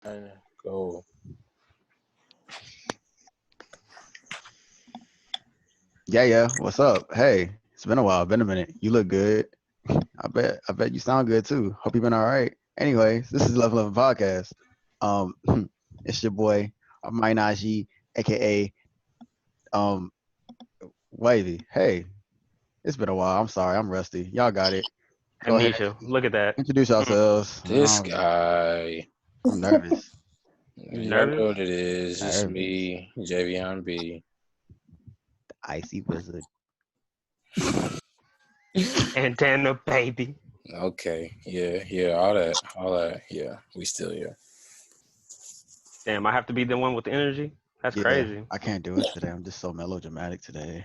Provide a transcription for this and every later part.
And go. Yeah. What's up? Hey, it's been a while. Been a minute. You look good. I bet you sound good too. Hope you've been all right. Anyways, this is Level Up Podcast. Um, it's your boy Minaji, aka um Wavy. Hey, it's been a while. I'm sorry. I'm rusty. Y'all got it. Go ahead. Amnesia. Look at that. Introduce yourselves. This guy. I'm nervous. You You already know nervous? what it is. It's Nervous. me, Javion B. Icy wizard. Antenna baby. Okay. Yeah. All that. Yeah. We still here. Damn, I have to be the one with the energy? That's Yeah, crazy. I can't do it today. I'm just so melodramatic today.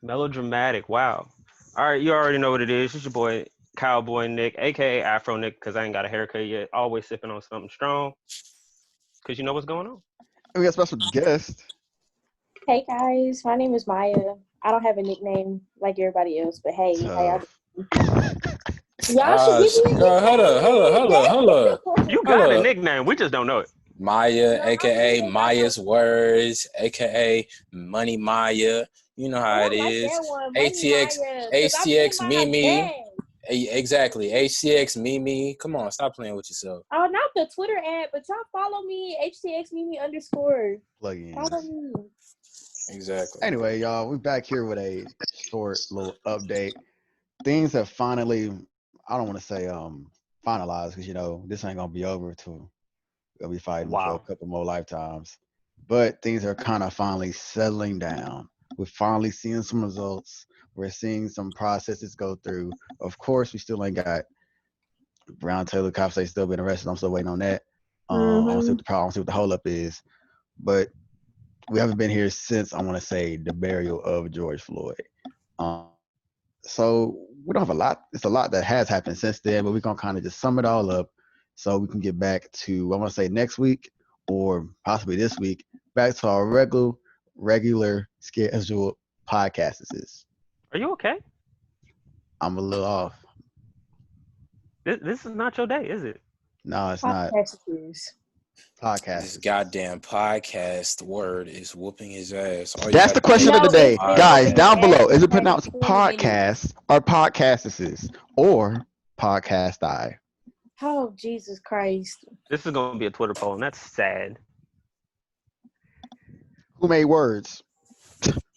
Melodramatic. Wow. All right, you already know what it is. It's your boy Cowboy Nick, aka Afro Nick, because I ain't got a haircut yet. Always sipping on something strong. Because you know what's going on. We got a special guest. Hey guys, my name is Maya. I don't have a nickname like everybody else, but hey, how y'all Tough. doing? Y'all should give me a Girl, hold up. You Hold got a up. nickname. We just don't know it. Maya, No, aka I Maya's Words, aka Money Maya. You know how it don't like is. that one. Money ATX, Maya, because I'm getting HTX my Mimi. bag. Exactly. HTX Mimi. Come on, stop playing with yourself. Oh, not the Twitter ad, but y'all follow me, HTXMimi _. Follow Plugins. me. Exactly. Anyway, y'all, we're back here with a short little update. Things have finally, I don't want to say finalized because this ain't gonna be over till we'll be fighting for a Wow. couple more lifetimes. But things are kind of finally settling down. We're finally seeing some results. We're seeing some processes go through. Of course, we still ain't got Brown Taylor cops say still being arrested. I'm still waiting on that. I don't see Mm-hmm. what the problem, I don't see what the holdup is. But we haven't been here since I want to say the burial of George Floyd. Um, so we don't have a lot. It's a lot that has happened since then, but we're gonna kind of just sum it all up so we can get back to I want to say next week or possibly this week back to our regular scheduled podcasts. Are you okay? I'm a little off. This is not your day, is it? No, it's not Podcast is. This podcasts. goddamn podcast word is whooping his ass. All you That's gotta the do is question of No, the hit day, it's gonna guys. be Down podcast. below, is ass it for the next pronounced 20 minutes. podcasts or podcasts or podcast? I. Oh, Jesus Christ. This is gonna be a Twitter poll, and that's sad. Who made words?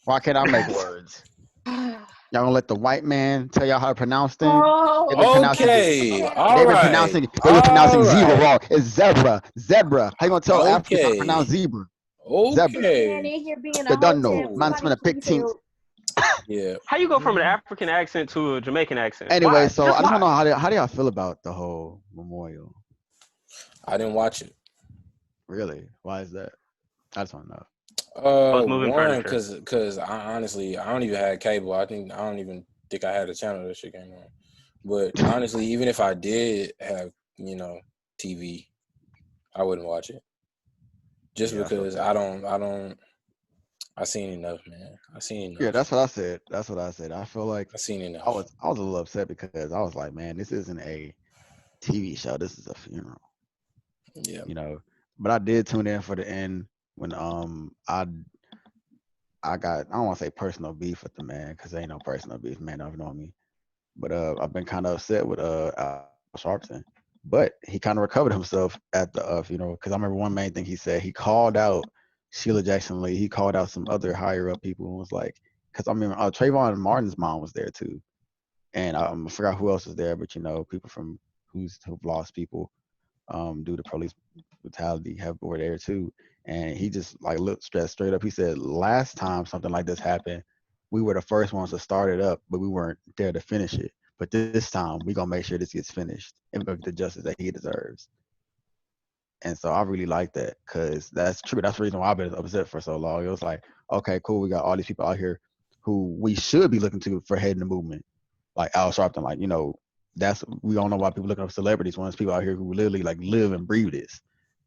Why can't I make words? Y'all gonna let the white man tell y'all how to pronounce things? They've been Oh, pronouncing it. Okay. okay. All right. They've been pronouncing All zebra right. wrong. It's zebra. Zebra. How you gonna tell Africans how to pronounce Okay. zebra? Zebra. This man Okay. in here being They a don't hotep. know. Cool. Man, Somebody spent a please 15th. help. Yeah. How you go from an Mhm. African accent to a Jamaican accent? Anyway, Why? so Just I just wanna why? know how do y'all feel about the whole memorial? I didn't watch it. Really? Why is that? I just wanna know. Oh, it's moving One, furniture. cause I honestly I don't even have cable. I don't even think I had a channel that shit came on. But honestly, even if I did have TV, I wouldn't watch it just Yeah, I felt because that. I seen enough, man. I seen Yeah, enough. that's what I said. That's what I said. I feel like I seen I enough. was I was a little upset because I was like, man, this isn't a TV show. This is a funeral. Yeah. you know. But I did tune in for the end when I don't want to say personal beef with the man because ain't no personal beef. Man, don't know me. But I've been kind of upset with Al Sharpton. But he kind of recovered himself at the funeral because I remember one main thing he said. He called out Sheila Jackson Lee. He called out some other higher up people and was like, because I mean Trayvon Martin's mom was there too, and I forgot who else was there, but people from who've lost people due to police brutality have were there too. And he just like looked straight up. He said, last time something like this happened, we were the first ones to start it up, but we weren't there to finish it. But this time, we're gonna make sure this gets finished and we're gonna get the justice that he deserves. And so I really like that because that's true. That's the reason why I've been upset for so long. It was like, okay, cool, we got all these people out here who we should be looking to for heading the movement, like Al Sharpton. Like, that's we don't know why people looking up celebrities when there's people out here who literally like live and breathe this.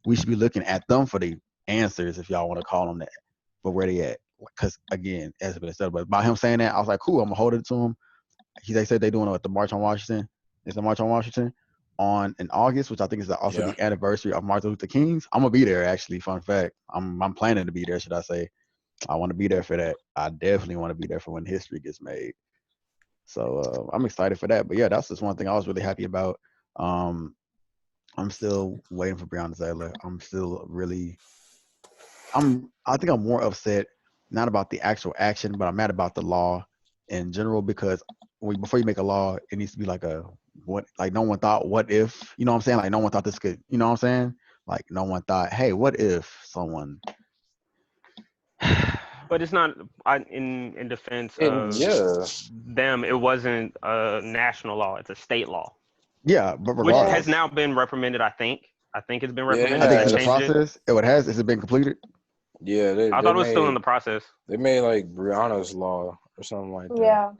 We should be looking at them for the answers, if y'all want to call them that, for where they at. Because again, as it's been said, but by him saying that, I was like, cool, I'm gonna hold it to him. They said they doing it at the March on Washington. It's the March on Washington. in August, which I think is also Yeah. the anniversary of Martin Luther King's. I'm gonna be there actually. Fun fact. I'm planning to be there. Should I say? I want to be there for that. I definitely want to be there for when history gets made. So I'm excited for that. But yeah, that's just one thing I was really happy about. Um, I'm still waiting for Breonna Taylor. I'm still really. I think I'm more upset not about the actual action, but I'm mad about the law in general because before you make a law, it needs to be like a what like no one thought what if, you know what I'm saying? Like no one thought this could, you know what I'm saying? Like no one thought, hey, what if someone But it's not in defense And of yeah, them. It wasn't a national law; it's a state law, yeah, but which Yeah. has regardless. now been reprimanded. I think it's been yeah, it I reprimanded. think They in the has. changed it. process, it has, has it been completed? Yeah, I thought it was still in the process. they made like Brianna's law or something like that, Yeah.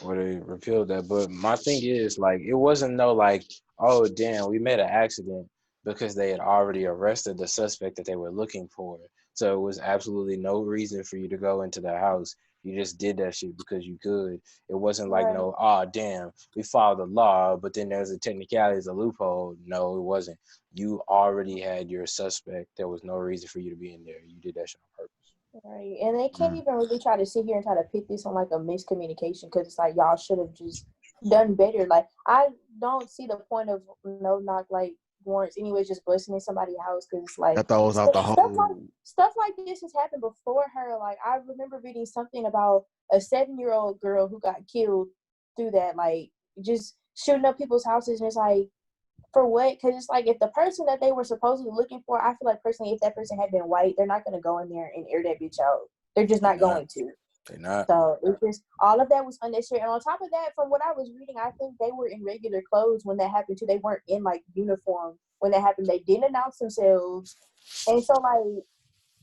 where they repealed that. But my thing is, like, it wasn't no like, oh damn, we made an accident because they had already arrested the suspect that they were looking for. So it was absolutely no reason for you to go into the house. You just did that shit because you could. It wasn't like Right. no, oh damn, we followed the law, but then there's a technicality, a loophole. No, it wasn't. You already had your suspect. There was no reason for you to be in there. You did that shit on purpose. Right. And they can't Mm. even really try to sit here and try to pick this on like a miscommunication because it's like y'all should have just done better. Like I don't see the point of no knock like warrants anyways, just busting in somebody's house because it's like That throws out the whole. stuff like this has happened before her. Like I remember reading something about a 7-year-old girl who got killed through that, like just shooting up people's houses, and it's like for what? Because it's like if the person that they were supposedly looking for, I feel like personally, if that person had been white, they're not going to go in there and air that bitch out. They're just They're not not. going to. They're not. So it's just all of that was unnecessary. And on top of that, from what I was reading, I think they were in regular clothes when that happened too. They weren't in like uniform when that happened. They didn't announce themselves, and so like,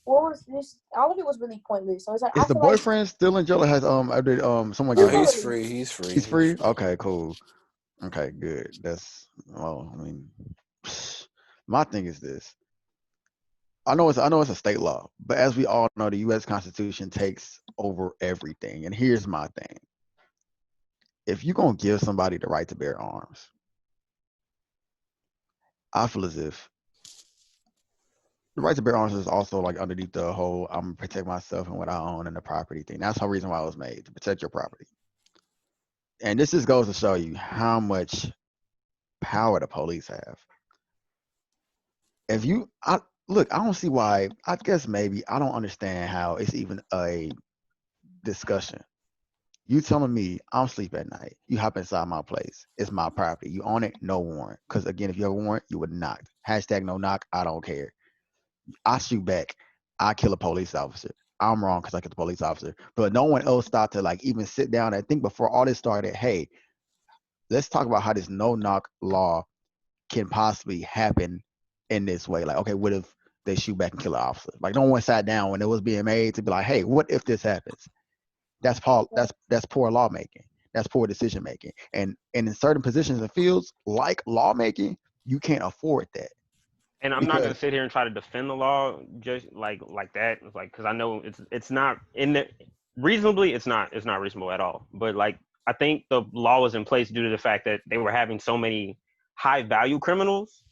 what was this? All of it was really pointless. So it's like Is I the feel like boyfriend still in jail or has someone he's get No, him? he's released. free. He's free. He's He's free? free. Okay, cool. Okay, good. That's well, I mean my thing is this. I know it's a state law, but as we all know, the US Constitution takes over everything. And here's my thing. If you're gonna give somebody the right to bear arms, I feel as if the right to bear arms is also like underneath the whole I'm gonna protect myself and what I own and the property thing. That's the reason why it was made, to protect your property. And this just goes to show you how much power the police have. If you look, I don't see why. I guess maybe I don't understand how it's even a discussion. You telling me I'm sleep at night. You hop inside my place. It's my property. You own it, no warrant. Because again, if you have a warrant, you would knock. Hashtag no knock. I don't care. I shoot back. I kill a police officer. I'm wrong because I killed the police officer. But no one else thought to like even sit down and think before all this started. Hey, let's talk about how this no knock law can possibly happen in this way. Like, okay, what if they shoot back and kill an officer? Like, no one sat down when it was being made to be like, hey, what if this happens? That's poor lawmaking. That's poor decision making. And in certain positions and fields like lawmaking, you can't afford that And I'm not because gonna sit here and try to defend the law just like that. It's like because I know it's not in the reasonably it's not reasonable at all. But like I think the law was in place due to the fact that they were having so many high value criminals,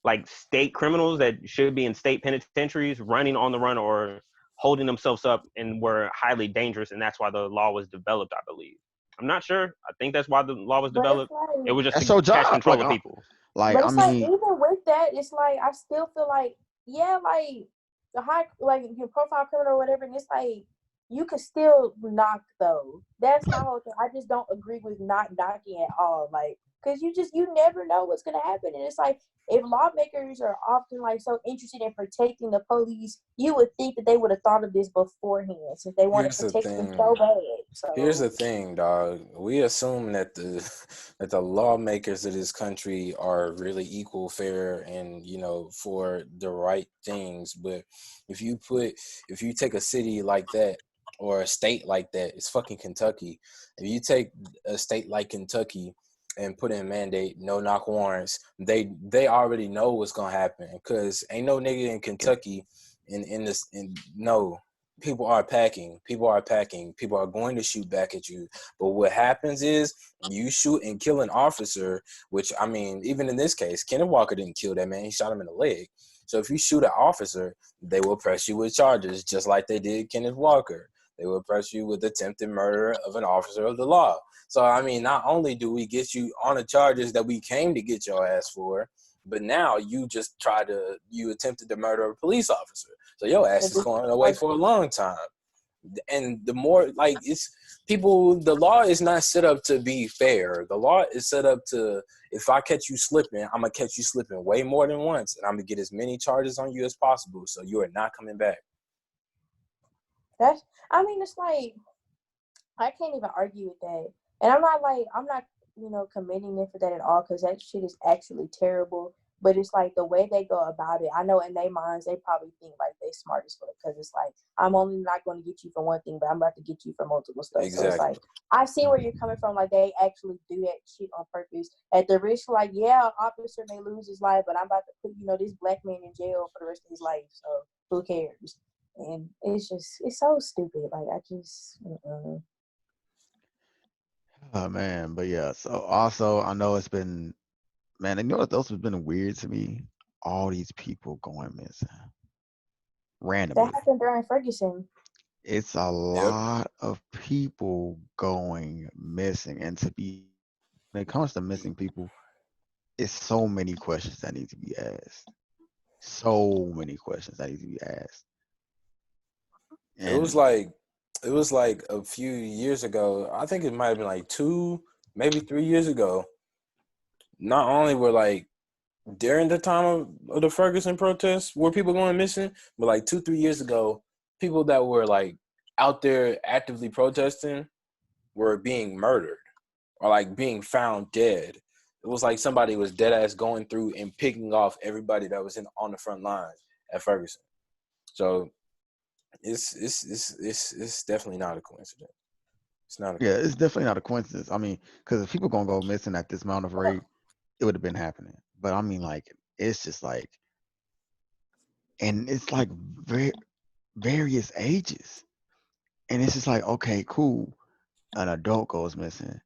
like state criminals that should be in state penitentiaries, running on the run or holding themselves up and were highly dangerous, and that's why the law was developed. I believe. I'm not sure. I think that's why the law was But it's developed. It like was just that's to your catch job. control of people. Like But I it's like mean, even with that, it's like I still feel like yeah, like the high like your profile criminal or whatever, and it's like you could still knock though. That's my whole thing. I just don't agree with not knocking at all. Like because you never know what's gonna happen, and it's like if lawmakers are often like so interested in protecting the police, you would think that they would have thought of this beforehand since they want to Here's the protect them so thing. bad. Here's So the thing, dog. We assume that the that the lawmakers of this country are really equal, fair, and for the right things. But if you put if you take a city like that or a state like that, it's fucking Kentucky. If you take a state like Kentucky and put in mandate no knock warrants, they already know what's gonna happen because ain't no nigga in Kentucky in this in no. people are packing. People are packing. People are going to shoot back at you. But what happens is you shoot and kill an officer, which, I mean, even in this case, Kenneth Walker didn't kill that man. He shot him in the leg. So if you shoot an officer, they will press you with charges, just like they did Kenneth Walker. They will press you with attempted murder of an officer of the law. So, I mean, not only do we get you on the charges that we came to get your ass for, but now you attempted to murder a police officer. So your ass is going away for a long time. And the more, like, it's people, the law is not set up to be fair. The law is set up to, if I catch you slipping, I'm going to catch you slipping way more than once. And I'm going to get as many charges on you as possible. So you are not coming back. It's like, I can't even argue with that. And I'm not, commending them for that at all, because that shit is actually terrible. But it's like the way they go about it. I know in their minds, they probably think like they smart as fuck, because it's like, I'm only not going to get you for one thing, but I'm about to get you for multiple stuff. Exactly. So it's like, I see where you're coming from. Like, they actually do that shit on purpose at the risk. Like, yeah, an officer may lose his life, but I'm about to put, this black man in jail for the rest of his life. So who cares? And it's so stupid. Like, I just, Oh man, but yeah. So also, I know it's been, man. You know what else has been weird to me? All these people going missing randomly. That happened during Ferguson. It's a lot of people going missing, and when it comes to missing people, it's so many questions that need to be asked. So many questions that need to be asked. And it was like a few years ago. I think it might have been like 2, maybe 3 years ago. Not only were like during the time of the Ferguson protests were people going missing, but like 2-3 years ago, people that were like out there actively protesting were being murdered or like being found dead. It was like somebody was dead ass going through and picking off everybody that was on the front lines at Ferguson. So it's definitely not a coincidence. It's not. It's definitely not a coincidence. I mean, because if people gonna go missing at this amount of rate, it would have been happening. But I mean, like, it's just like, and it's like various ages, and it's just like, okay, cool, an adult goes missing.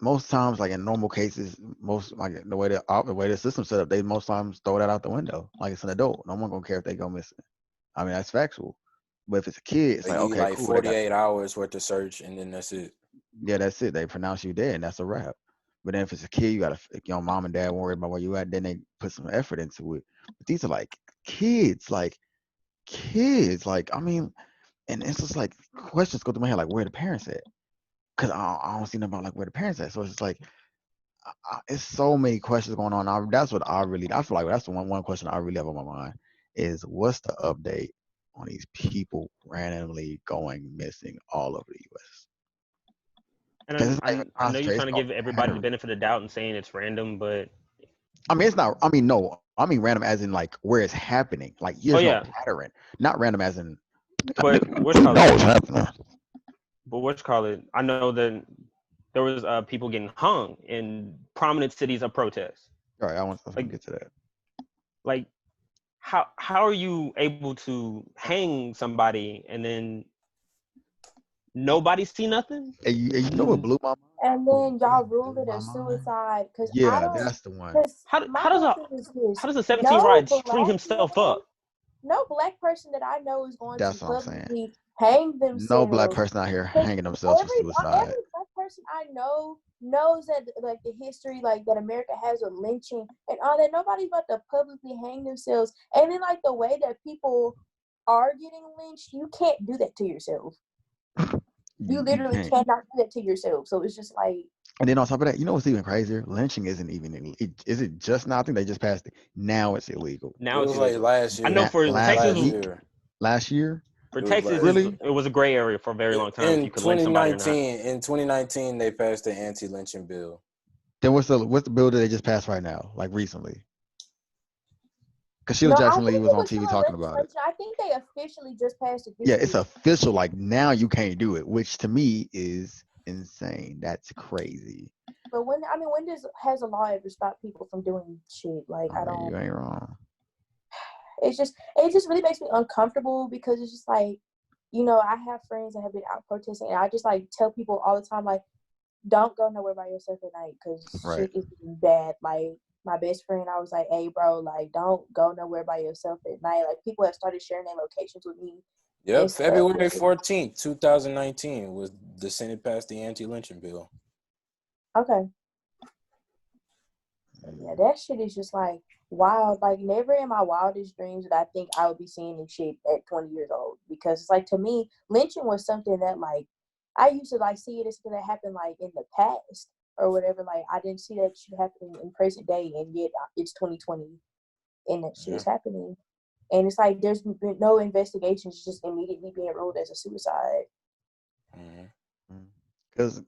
Most times, like in normal cases, most like the way the system's set up, they most times throw that out the window. Like, it's an adult, no one gonna care if they go missing. I mean, that's factual. But if it's a kid, it's like, okay, like cool. 48 hours worth of search, and then that's it. Yeah, that's it. They pronounce you dead, and that's a wrap. But then if it's a kid, you gotta, mom and dad worried about where you at. Then they put some effort into it. But these are like kids, I mean, and it's just like questions go through my head, like, where the parents at? Because I don't see nothing about like where the parents at. So it's just like, it's so many questions going on. That's what I feel like that's the one question I really have on my mind is, what's the update on these people randomly going missing all over the U.S.? And I know you're trying to give everybody the benefit of the doubt and saying it's random, but I mean, it's not. I mean, no. I mean random as in like where it's happening. Like, there's no pattern. Not random as in. But what's happening? But what's call it? I know that there was people getting hung in prominent cities of protest. All right, I want to get to that. Like, how are you able to hang somebody and then nobody see nothing? And you know what blew my mind? And then y'all ruled it a suicide. Cause that's the one. How does a 17-year-old string himself up? No black person that I know is going to publicly hang themselves. No black person out here hanging themselves for suicide. Every black person I know knows that, like, the history, like, that America has with lynching and all that. Nobody's about to publicly hang themselves. And then, like, the way that people are getting lynched, you can't do that to yourself. You literally cannot do that to yourself. So it's just like. And then on top of that, you know what's even crazier? Lynching isn't even. Is it just now? I think they just passed it. Now it's illegal. Now it's like last year. I know for Texas. Last year. For Texas, it was a gray area for a very long time. In 2019, they passed the anti-lynching bill. Then what's the bill that they just passed right now? Like recently? Because Sheila Jackson Lee was on TV talking about it. I think they officially just passed it. Yeah, it's official. Like, now you can't do it, which to me is insane. That's crazy. But when has a law ever stopped people from doing shit? Like, I don't. You ain't wrong. it just really makes me uncomfortable because it's just like, you know, I have friends that have been out protesting, and I just like tell people all the time, like, don't go nowhere by yourself at night because shit is bad. Like, my best friend, I was like, hey, bro, like, don't go nowhere by yourself at night. Like, people have started sharing their locations with me. Yep, February 14th, 2019 was the Senate passed the anti-lynching bill. Okay. Yeah, that shit is just like wild. Like, never in my wildest dreams did I think I would be seeing this shit at 20 years old. Because it's like, to me, lynching was something that, like, I used to like see it as something that happened like in the past or whatever. Like, I didn't see that shit happening in present day, and yet it's 2020 and that shit is happening. And it's like there's been no investigations, it's just immediately being ruled as a suicide. Because,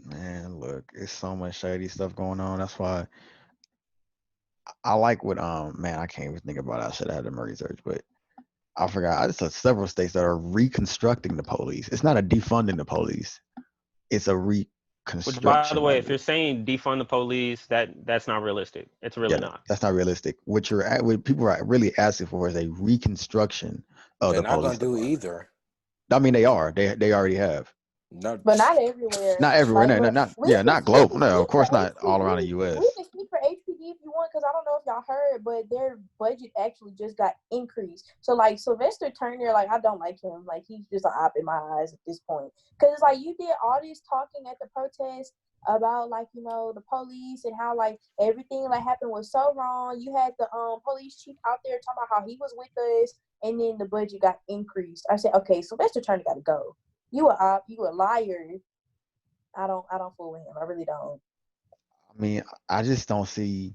man, look, it's so much shady stuff going on. That's why I like what man, I can't even think about it. I should have had more research, but I forgot. I just saw several states that are reconstructing the police. It's not a defunding the police. It's a reconstruction. Which, by the way, if you're saying defund the police, that's not realistic. It's really not. That's not realistic. What people are really asking for is a reconstruction of the police. They're not gonna do either. I mean, they are. They already have. But not everywhere. Not everywhere. Like, not global. No, of course not all around the U.S. We can speak for HPD if you want, because I don't know if y'all heard, but their budget actually just got increased. So, like, Sylvester Turner, like, I don't like him. Like, he's just an op in my eyes at this point. Because it's like, you did all this talking at the protest about, like, you know, the police and how, like, everything that happened was so wrong. You had the police chief out there talking about how he was with us, and then the budget got increased. I said, okay, Sylvester Turner got to go. You a op, you a liar. I don't fool with him. I really don't. I mean, I just don't see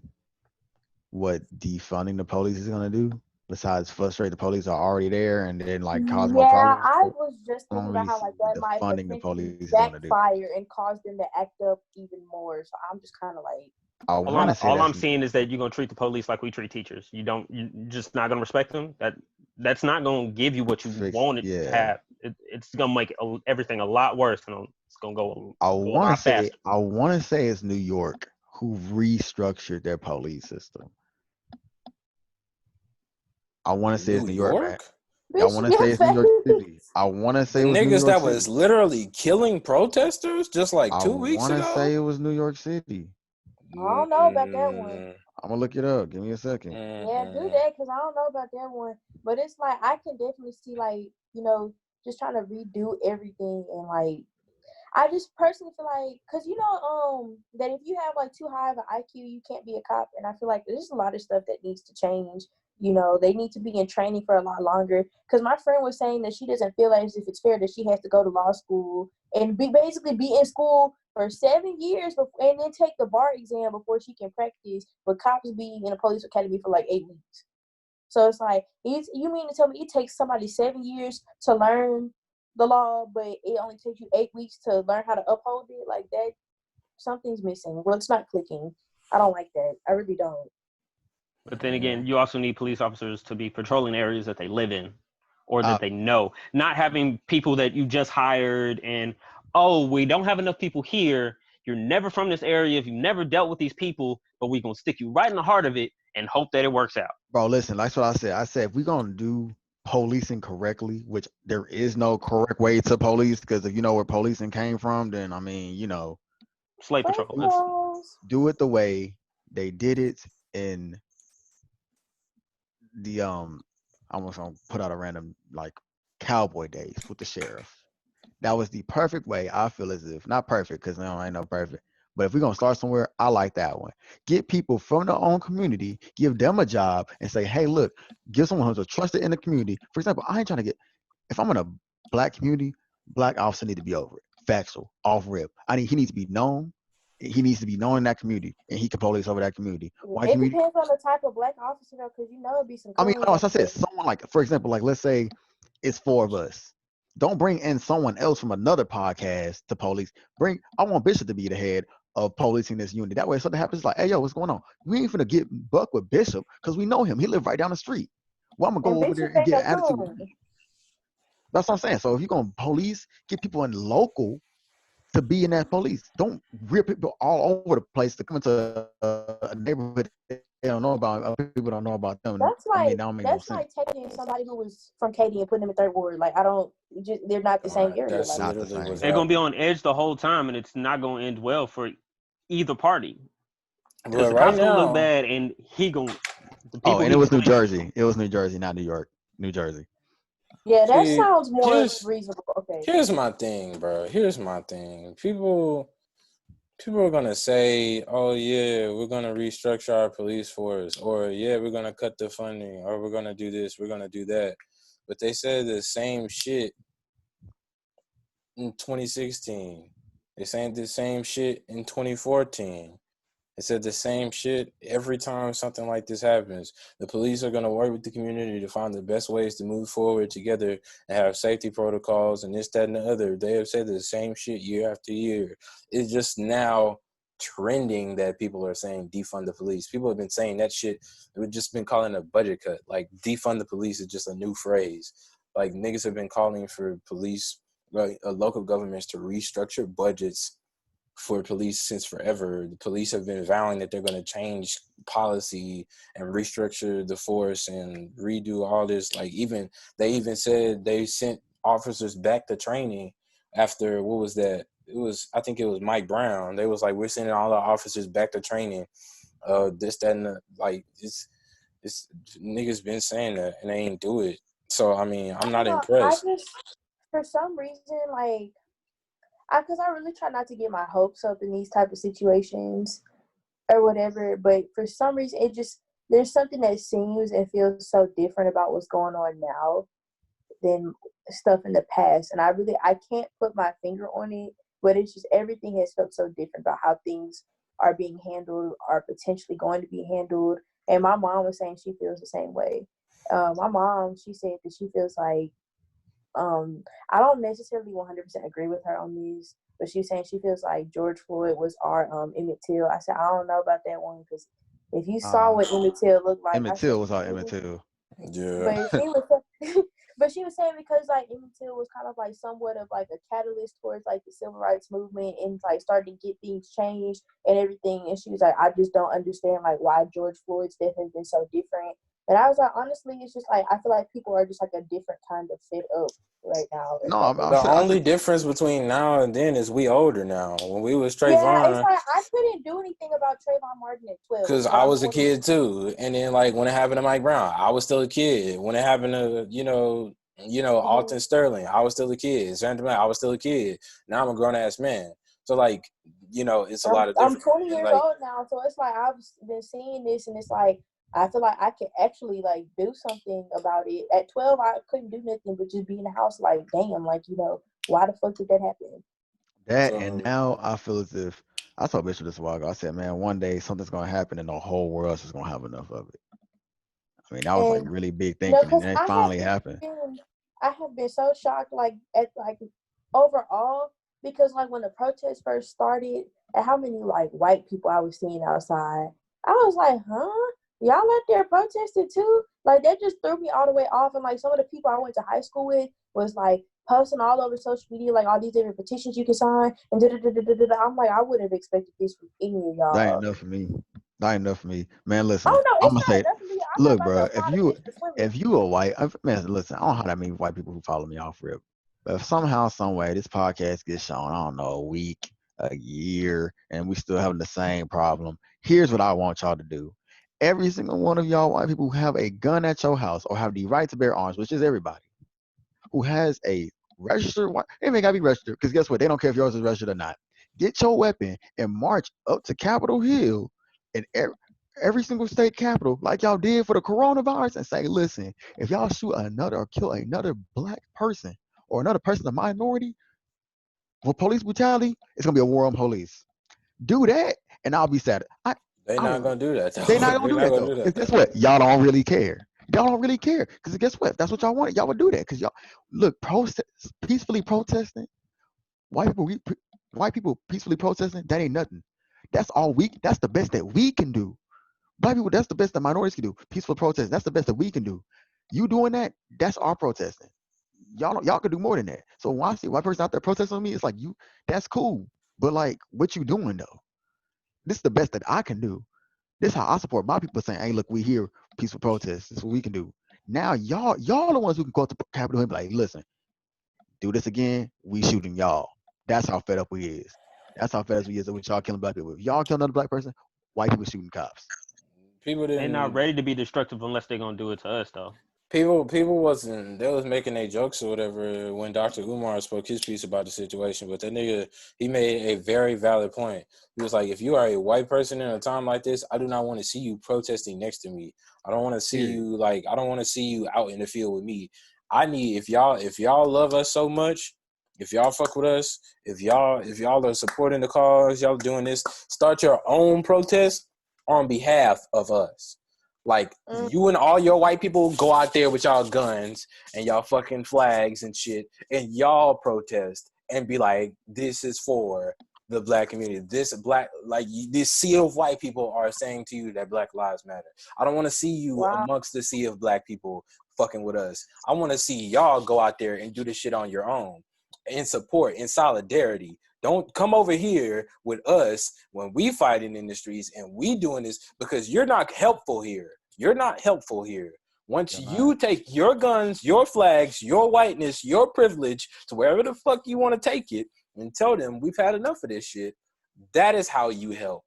what defunding the police is gonna do. Besides frustrate the police are already there and then like cause more problems. Yeah, I was just thinking about how like that might potentially backfire and cause them to act up even more. So I'm just kind of like, all I'm seeing is that you're gonna treat the police like we treat teachers. You're just not gonna respect them. That's not gonna give you what you wanted to have. It's gonna make everything a lot worse, and it's gonna go. I want to say it's New York who restructured their police system. I want to say it's New York. Man. I want to say it's New York City. I want to say the it was niggas New York that City. was literally killing protesters just like 2 weeks ago. I want to say it was New York City. I don't know about that one. I'm gonna look it up. Give me a second. Yeah, do that because I don't know about that one. But it's like I can definitely see like, you know, just trying to redo everything and like I just personally feel like because you know that if you have like too high of an IQ, you can't be a cop. And I feel like there's a lot of stuff that needs to change. You know, they need to be in training for a lot longer. Because my friend was saying that she doesn't feel as if it's fair that she has to go to law school and basically be in school for 7 years and then take the bar exam before she can practice. But cops be in a police academy for like 8 weeks. So it's like, you mean to tell me it takes somebody 7 years to learn the law, but it only takes you 8 weeks to learn how to uphold it? Like that, something's missing. Well, it's not clicking. I don't like that. I really don't. But then again, you also need police officers to be patrolling areas that they live in or that they know. Not having people that you just hired and, oh, we don't have enough people here. You're never from this area. If you've never dealt with these people, but we're going to stick you right in the heart of it and hope that it works out. Bro, listen, that's what I said. I said, if we're going to do policing correctly, which there is no correct way to police, because if you know where policing came from, then, I mean, you know. Slave patrol. Do it the way they did it in the I was gonna put out a random like cowboy days with the sheriff. That was the perfect way. I feel as if not perfect because no, ain't no perfect. But if we're gonna start somewhere, I like that one. Get people from their own community, give them a job, and say, hey, look, give someone who's trusted in the community. For example, I ain't trying to get. If I'm in a black community, black officer need to be over it, factual, off rip. He needs to be known. He needs to be known in that community, and he can police over that community. It depends on the type of black officer, though, because you know it'd be some. I mean, as I said, someone like, for example, like let's say it's 4 of us. Don't bring in someone else from another podcast to police. I want Bishop to be the head of policing this unit. That way, if something happens, like, hey, yo, what's going on? We ain't finna get buck with Bishop because we know him. He live right down the street. Well, I'm gonna go over there and get an attitude. That's what I'm saying. So if you're gonna police, get people in local to be in that police. Don't rip people all over the place to come into a neighborhood they don't know about. People don't know about them. That's I mean, like that don't make no sense. taking somebody who was from Katy and putting them in third ward. Like they're not the same area. That's Like Not the literally same. what's They're gonna be happening. on edge the whole time, and it's not gonna end well for either party. Because But the right cops gonna look now, bad, and the Oh, people and it he was New policing. Jersey. It was New Jersey, not New York. New Jersey. yeah, that see, sounds more here's reasonable. Okay. here's my thing, bro. Here's my thing. People are gonna say, "Oh yeah, we're gonna restructure our police force," or "Yeah, we're gonna cut the funding," or "We're gonna do this, we're gonna do that." But they said the same shit in 2016. They saying the same shit in 2014. They said the same shit every time something like this happens. The police are going to work with the community to find the best ways to move forward together and have safety protocols and this, that, and the other. They have said the same shit year after year. It's just now trending that people are saying defund the police. People have been saying that shit. We've just been calling it a budget cut. Like defund the police is just a new phrase. Like niggas have been calling for police, local governments to restructure budgets for police since forever. The police have been vowing that they're going to change policy and restructure the force and redo all this. Like they even said they sent officers back to training after what was that? I think it was Mike Brown. They was like, we're sending all our officers back to training. This, that, and like it's niggas been saying that and they ain't do it. So I mean, I'm not I impressed. just for some reason like because I really try not to get my hopes up in these type of situations or whatever, but for some reason there's something that seems and feels so different about what's going on now than stuff in the past. And I can't put my finger on it, but it's just everything has felt so different about how things are being handled, are potentially going to be handled. And my mom was saying she feels the same way. My mom, she said that she feels like I don't necessarily 100% agree with her on these, but she's saying she feels like George Floyd was our Emmett Till. I said I don't know about that one because if you saw what Emmett Till looked like, I Emmett said, Till was our Emmett Till. Yeah. but she was, but she was saying because like Emmett Till was kind of like somewhat of like a catalyst towards like the civil rights movement and like starting to get things changed and everything. And she was like, I just don't understand like why George Floyd's death has been so different. And I was like, honestly, it's just like I feel like people are just like a different kind of fed up right now. No, The only difference between now and then is we older now. When we was Yeah, it's Trayvon, like I couldn't do anything about Trayvon Martin at 12. because But I I'm was a 20. kid too, and then like when it happened to Mike Brown, I was still a kid. When it happened to Alton Sterling, I was still a kid. Sandra, I was still a kid. Now I'm a grown ass man. So like it's a lot of I'm different. 20 years Like old now, so it's like I've been seeing this, and it's like I feel like I can actually like do something about it. At 12, I couldn't do nothing but just be in the house. Like, damn, like why the fuck did that happen? that, and so now I feel as if I told Bishop this a while ago. I said, man, one day something's gonna happen and the whole world is gonna have enough of it. I mean, that was like And really big thinking, and because then it finally happened. I have been so shocked, like at like overall, because like when the protests first started, and how many like white people I was seeing outside, I was like, huh, y'all out there protesting too? Like that just threw me all the way off. And like some of the people I went to high school with was like posting all over social media, like all these different petitions you can sign, and I'm like, I would have expected this from any of That ain't y'all. enough for me. That ain't enough for me, man. Listen, Oh no, I'm it's gonna not say, enough for me. I'm not look, about to bro. apologize for swimming. If you a white man, listen, I don't know how that many white people who follow me off rip, but if somehow, some way, this podcast gets shown, I don't know, a week, a year, and we still having the same problem. Here's what I want y'all to do. Every single one of y'all white people who have a gun at your house or have the right to bear arms, which is everybody, who has a registered, it may gotta be registered, because guess what? They don't care if yours is registered or not. Get your weapon and march up to Capitol Hill and every single state capital, like y'all did for the coronavirus, and say, listen, if y'all shoot another or kill another black person or another person of minority for police brutality, it's gonna be a war on police. Do that, and I'll be sad. they not gonna do that They though. not gonna They're do not that gonna though. do that Because guess though. what? Y'all don't really care. Y'all don't really care. Because guess what? If that's what y'all wanted, y'all would do that. Because y'all look peacefully protesting. White people, white people peacefully protesting. That ain't nothing. That's all we. That's the best that we can do. Black people, that's the best that minorities can do. Peaceful protest. That's the best that we can do. You doing that? That's our protesting. y'all could do more than that. So when I see a white person out there protesting on me, it's like that's cool. But like, what you doing though? This is the best that I can do. This is how I support my people saying, hey, look, we here, peaceful protests. This is what we can do. Now y'all the ones who can go to the Capitol and be like, listen, do this again, we shooting y'all. That's how fed up we is. That's how fed up we is with y'all killing black people. If y'all kill another black person, white people shooting cops. People They're not didn't. ready to be destructive unless they're gonna do it to us, though. People wasn't. They was making their jokes or whatever when Dr. Umar spoke his piece about the situation. But that nigga, he made a very valid point. He was like, if you are a white person in a time like this, I do not want to see you protesting next to me. I don't want to see you I don't want to see you out in the field with me. I need if y'all love us so much, if y'all fuck with us, if y'all are supporting the cause, y'all doing this, start your own protest on behalf of us. Like, you and all your white people go out there with y'all guns and y'all fucking flags and shit, and y'all protest and be like, this is for the black community. This sea of white people are saying to you that Black Lives Matter. I don't want to see you amongst the sea of black people fucking with us. I want to see y'all go out there and do this shit on your own, in support, in solidarity. Don't come over here with us when we fighting in the streets and we doing this, because you're not helpful here. You're not helpful here. Once you take your guns, your flags, your whiteness, your privilege to wherever the fuck you want to take it and tell them we've had enough of this shit, that is how you help.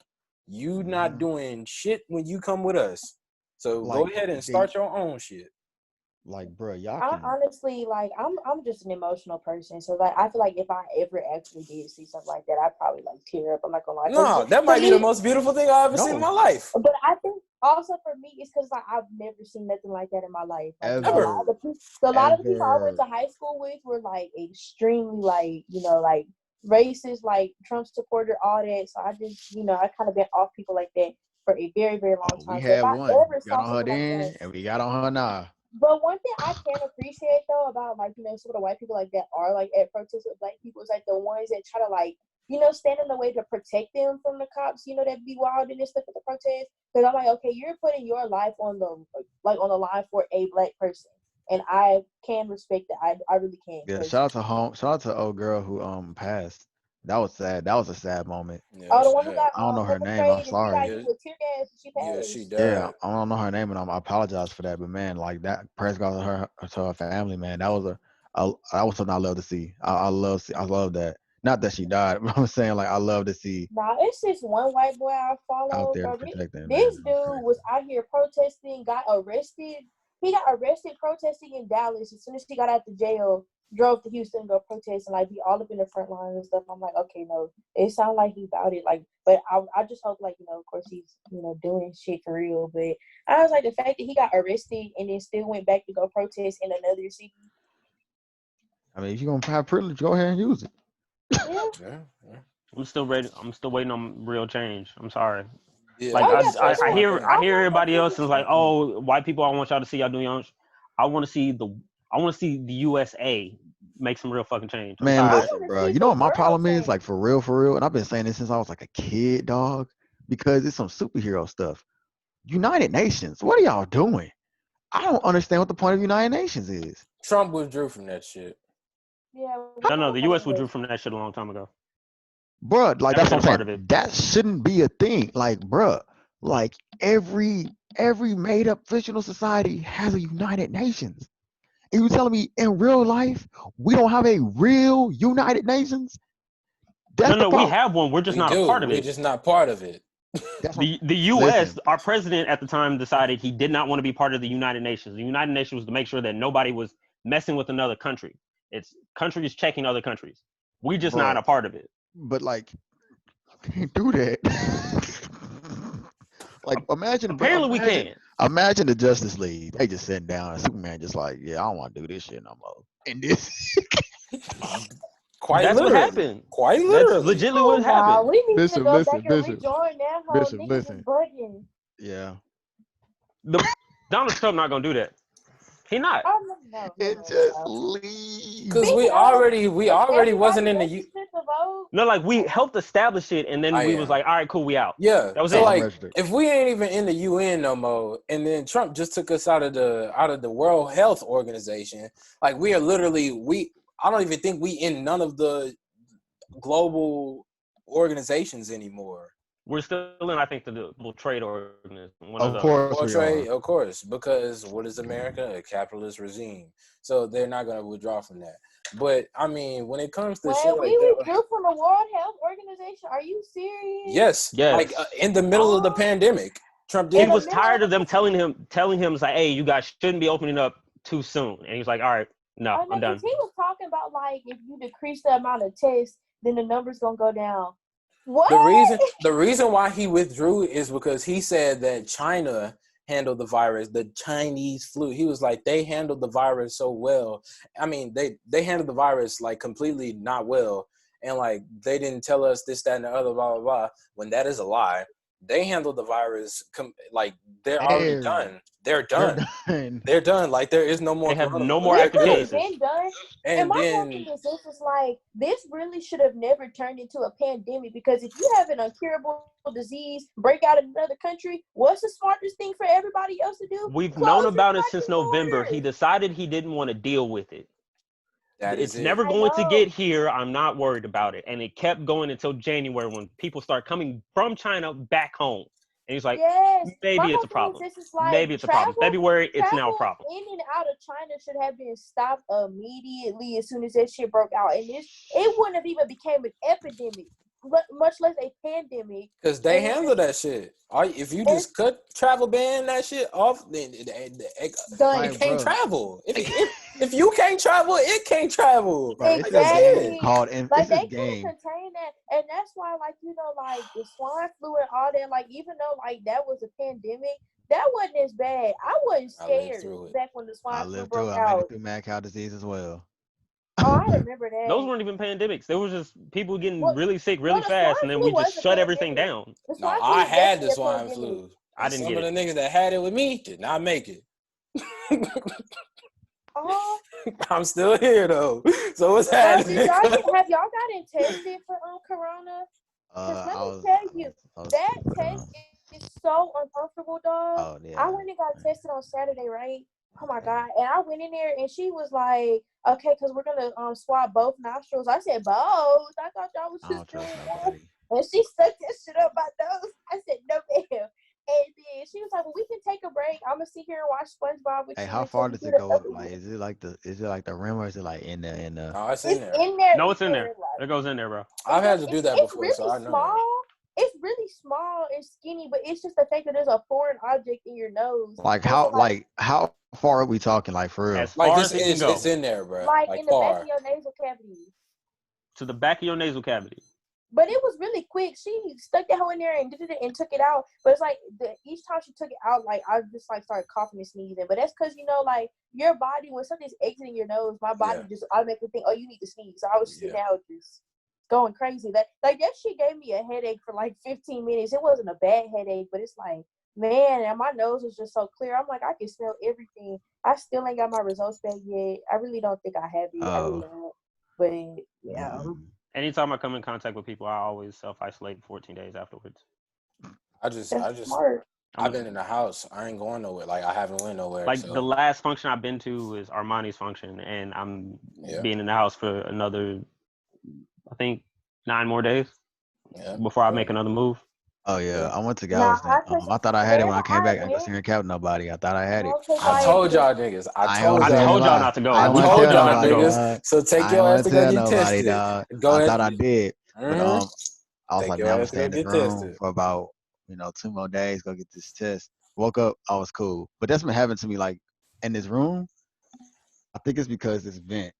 You not doing shit when you come with us. So go ahead and start your own shit. Like, bro, y'all I can. honestly, like, I'm just an emotional person, so like I feel like if I ever actually did see something like that, I'd probably like tear up. I'm not gonna lie. No, that might be the most beautiful thing I've ever seen in my life. But I think also for me, it's because like I've never seen nothing like that in my life. Like, Ever. a lot of the people I went to high school with were like extremely like like racist, like Trump supporter, all that. So I just I kind of been off people like that for a very, very long time. We So if had I one. ever Got saw on her something like then, that, and we got on her now. but one thing I can appreciate though about like some of the white people like that are like at protests with black people is like the ones that try to like stand in the way to protect them from the cops. That be wild and stuff at the protest. Because I'm like, okay, you're putting your life on the line for a black person, and I can respect that. I really can. Yeah, shout out to old girl who passed. That was sad. That was a sad moment. Yeah, the one who got I don't know her name. sprayed I'm and she sorry. got hit with tear gas and she passed. Yeah, she died. Yeah, I don't know her name, and I apologize for that. But man, like that, prayers God to her family, man. That was that was something I love to see. I love that. Not that she died, but I'm saying like I love to see. Nah, it's just one white boy I follow. Out there Bro. protecting. This dude was out here protesting, got arrested. He got arrested protesting in Dallas. As soon as he got out the jail, drove to Houston to go protest and like be all up in the front line and stuff. I'm like, okay, no, it sounds like he about it. Like, but I just hope like of course he's doing shit for real. But I was like the fact that he got arrested and then still went back to go protest in another city. I mean, if you're gonna have privilege, go ahead and use it. Yeah. I'm still ready. I'm still waiting on real change. I'm sorry. Yeah, like I hear I everybody else is like, oh, white people, I want y'all to see y'all doing your own. I want to see the USA make some real fucking change. Man, listen, bro. You know what my problem is? Like for real, and I've been saying this since I was like a kid, dog. Because it's some superhero stuff. United Nations, what are y'all doing? I don't understand what the point of United Nations is. Trump withdrew from that shit. Yeah. No, the US withdrew from that shit a long time ago. Bruh, like that's what I'm saying. That shouldn't be a thing. Like, bruh, like every made up fictional society has a United Nations. And you telling me in real life we don't have a real United Nations? No, we have one. We're just not a part of it. We're just not part of it. The U.S., our president at the time decided he did not want to be part of the United Nations. The United Nations was to make sure that nobody was messing with another country. It's countries checking other countries. We're just not a part of it. But like, you can't do that. Like, imagine. Apparently, we can. Imagine the Justice League. They just sitting down and Superman just like, yeah, I don't want to do this shit no more. And this. That's what happened. Quite literally. That's legitimately what happened. We need to go back and rejoin that whole niggas is bugging. Yeah. Donald Trump not gonna do that. He not. Oh no. It just leaves. Because we already wasn't in the No, like we helped establish it, and then we was like, all right, cool, we out. Yeah. That was so it. like, if we ain't even in the UN no more, and then Trump just took us out of the World Health Organization, like we are literally I don't even think we in none of the global organizations anymore. We're still in, I think, the Global Trade Organization. Of course, because what is America? A capitalist regime. So they're not going to withdraw from that. But, I mean, when it comes to shit like we that. withdrew from the World Health Organization? Are you serious? Yes. Like, in the middle of the pandemic, Trump did. He was tired of them telling him, like, hey, you guys shouldn't be opening up too soon. And he was like, all right, no, I'm done. He was talking about, like, if you decrease the amount of tests, then the number's going to go down. What? The reason why he withdrew is because he said that China handled the virus, the Chinese flu. He was like, they handled the virus so well. I mean, they handled the virus like completely not well. And like, they didn't tell us this, that, and the other, blah, blah, blah. When that is a lie. They handled the virus like they're already done. They're done. They're done. Like there is no more. They have no more active cases. Been done. And my whole thing is this like this really should have never turned into a pandemic, because if you have an incurable disease break out in another country, what's the smartest thing for everybody else to do? We've known about it since November. He decided he didn't want to deal with it. It's never going to get here. I'm not worried about it. And it kept going until January when people start coming from China back home. And he's like, maybe it's a problem. Maybe it's a problem. February, it's now a problem. In and out of China should have been stopped immediately as soon as that shit broke out. And it wouldn't have even became an epidemic, much less a pandemic. Because they handle that shit. If you just cut travel ban that shit off, then it can't travel. If you can't travel, it can't travel. Exactly. Like they can't contain that, and that's why, like like the swine flu and all that. Like even though like that was a pandemic, that wasn't as bad. I wasn't scared back when the swine flu broke out. I made it through mad cow disease as well. Oh, I remember that. Those weren't even pandemics. They were just people getting really sick really fast, and then we just shut everything down. No, I had the swine flu. I didn't get it. Some of the niggas that had it with me did not make it. I'm still here though. So what's happening? Have y'all gotten tested for corona? Let me tell you, that test is so uncomfortable, dog. Oh, yeah. I went and got tested on Saturday, right? Oh my God. And I went in there and she was like, okay, because we're going to swab both nostrils. I said, both? I thought y'all was just doing one. And she stuck that shit up my nose. I said, no, ma'am. And then she was like, well, we can take a break. I'm going to sit here and watch SpongeBob with you. Hey, how far does it go? Like, is it like the rim, or is it like in the? No, it's in there. No, it's in there. It goes in there, bro. I've had to do that before, really so I know small. that. It's really small and skinny, but it's just the fact that there's a foreign object in your nose. Like how far are we talking? Like for real? Like it's in there, bro. Like in the back of your nasal cavity. To the back of your nasal cavity. But it was really quick. She stuck that hole in there and did it and took it out. But it's like each time she took it out, like I just like started coughing and sneezing. But that's because like your body, when something's exiting your nose, my body just automatically think, oh, you need to sneeze. So I was sitting out just going crazy. That shit gave me a headache for like 15 minutes. It wasn't a bad headache, but it's like, man, and my nose was just so clear. I'm like, I can smell everything. I still ain't got my results back yet. I really don't think I have it. I really don't. But yeah. Anytime I come in contact with people, I always self-isolate 14 days afterwards. I've been in the house. I ain't going nowhere. Like I haven't went nowhere. Like the last function I've been to is Armani's function, and I'm being in the house for another, I think, 9 more days before I make another move. Oh yeah, I went to Galveston. I thought I had it when I came back. I couldn't encounter nobody. I thought I had it. I told y'all niggas. I told y'all not to go. I told y'all niggas. So take your ass to go get tested. I thought I did. But, I was like, man, I'm gonna stay in the room for about 2 more days. Go get this test. Woke up, I was cool. But that's been happening to me like in this room. I think it's because this vent.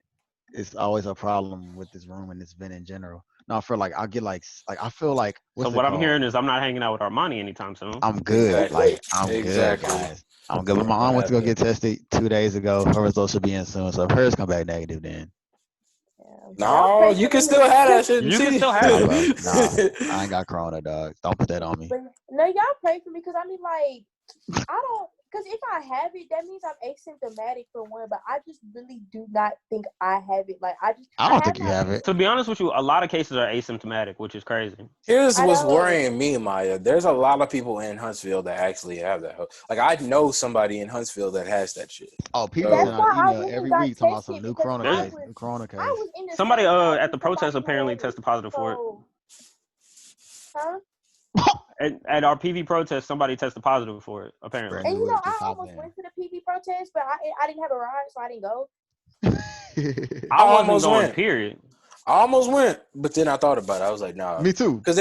It's always a problem with this room and this vent in general. No, I feel like I'll get like I feel like. So what I'm hearing is I'm not hanging out with Armani anytime soon. I'm good. Like I'm good, guys. I'm good. But my aunt went to go get tested 2 days ago. Her results should be in soon. So if hers come back negative, then. No, you can still have that shit. You can still have it. Nah, I ain't got corona, dog. Don't put that on me. No, y'all pray for me because I mean, like, I don't. Because if I have it, that means I'm asymptomatic for one. But I just really do not think I have it. Like I don't think you have it. To be honest with you, a lot of cases are asymptomatic, which is crazy. Here's I what's know. worrying me, Maya. There's a lot of people in Huntsville that actually have that. Like, I know somebody in Huntsville that has that shit. Oh, people That's send why out I email went and every got week talking about some tested new because corona There's- case, new corona case. I was in the Somebody same house at the as protest somebody apparently had it. tested positive for it. Huh? At our PV protest, somebody tested positive for it, apparently. Brand And new you know, whip, I just hop almost in. went to the PV protest, but I didn't have a ride, so I didn't go. I wasn't almost going, went. period. I almost went, but then I thought about it. I was like, nah. Me too. Because